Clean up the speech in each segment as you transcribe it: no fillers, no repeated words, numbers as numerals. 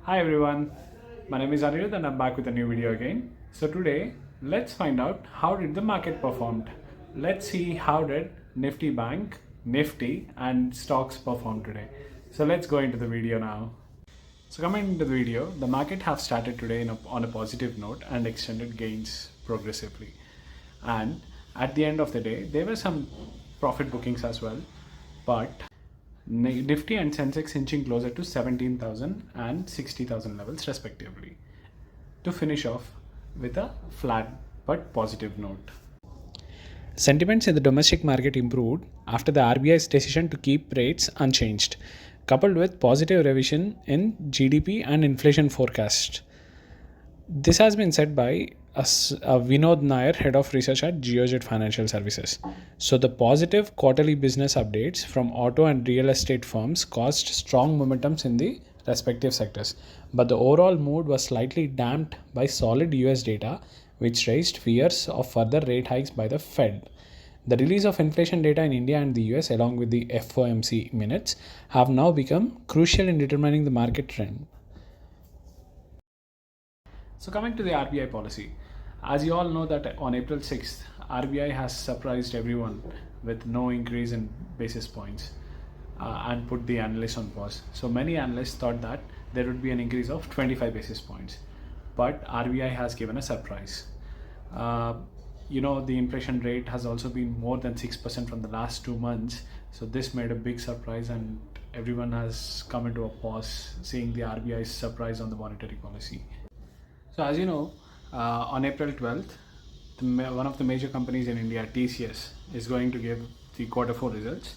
Hi everyone, my name is Anirudh and I'm back with a new video again. So today, let's find out how did the market performed. Let's see how did Nifty Bank, Nifty and stocks perform today. So let's go into the video now. So coming into the video, the market have started today on a positive note and extended gains progressively. And at the end of the day, there were some profit bookings as well, but Nifty and Sensex inching closer to 17,000 and 60,000 levels respectively to finish off with a flat but positive note. Sentiments in the domestic market improved after the RBI's decision to keep rates unchanged, coupled with positive revision in GDP and inflation forecast. This has been said by Vinod Nair, head of research at Geojet Financial Services. So, the positive quarterly business updates from auto and real estate firms caused strong momentums in the respective sectors. But the overall mood was slightly damped by solid US data, which raised fears of further rate hikes by the Fed. The release of inflation data in India and the US, along with the FOMC minutes, have now become crucial in determining the market trend. So coming to the RBI policy, as you all know that on April 6th, RBI has surprised everyone with no increase in basis points and put the analysts on pause. So many analysts thought that there would be an increase of 25 basis points, but RBI has given a surprise. The inflation rate has also been more than 6% from the last 2 months. So this made a big surprise and everyone has come into a pause seeing the RBI's surprise on the monetary policy. So as you know, on April 12th, one of the major companies in India, TCS, is going to give the quarter 4 results.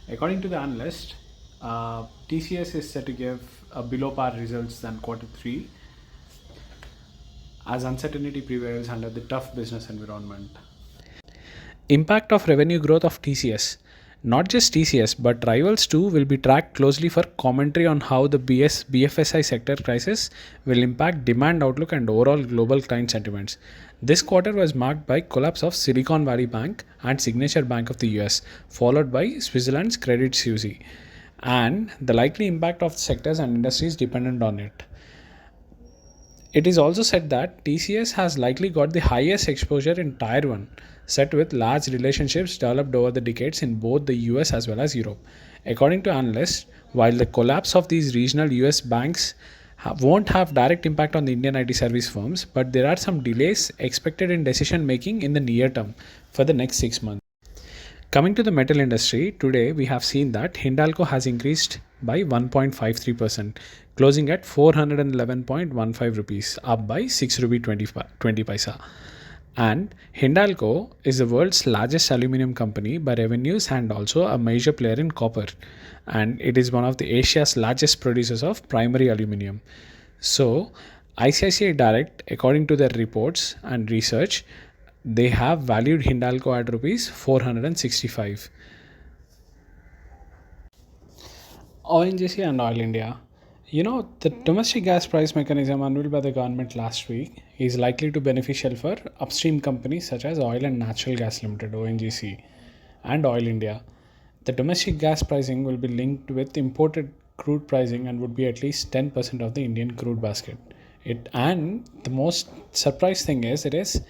According to the analyst, TCS is set to give a below par results than quarter 3 as uncertainty prevails under the tough business environment. Impact of revenue growth of TCS. Not just TCS, but rivals too will be tracked closely for commentary on how the BFSI sector crisis will impact demand outlook and overall global client sentiments. This quarter was marked by collapse of Silicon Valley Bank and Signature Bank of the US, followed by Switzerland's Credit Suisse, and the likely impact of sectors and industries dependent on it. It is also said that TCS has likely got the highest exposure in Tier 1, set with large relationships developed over the decades in both the US as well as Europe. According to analysts, while the collapse of these regional US banks won't have direct impact on the Indian IT service firms, but there are some delays expected in decision making in the near term for the next 6 months. Coming to the metal industry, today we have seen that Hindalco has increased by 1.53%, closing at 411.15 rupees, up by 6 rupee 20 paisa. And Hindalco is the world's largest aluminium company by revenues and also a major player in copper. And it is one of the Asia's largest producers of primary aluminium. So, ICICI Direct, according to their reports and research, they have valued Hindalco at rupees 465. ONGC and Oil India. The domestic gas price mechanism unveiled by the government last week is likely to be beneficial for upstream companies such as Oil and Natural Gas Limited (ONGC) and Oil India. The domestic gas pricing will be linked with imported crude pricing and would be at least 10% of the Indian crude basket. And the most surprise thing is it is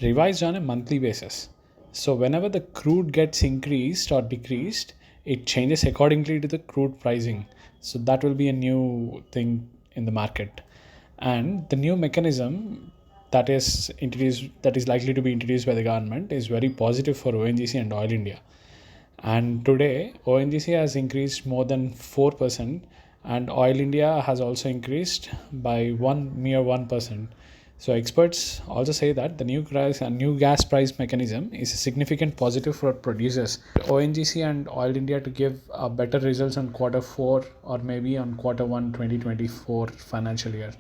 revised on a monthly basis. So whenever the crude gets increased or decreased, it changes accordingly to the crude pricing. So that will be a new thing in the market. And the new mechanism that is likely to be introduced by the government is very positive for ONGC and Oil India. And today ONGC has increased more than 4% and Oil India has also increased by mere 1%. So experts also say that the new gas price mechanism is a significant positive for producers. ONGC and Oil India to give better results on quarter 4 or maybe on quarter 1 2024 financial year.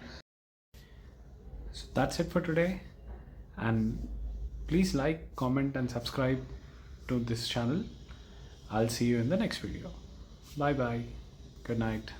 So that's it for today, and please like, comment and subscribe to this channel. I'll see you in the next video. Bye bye. Good night.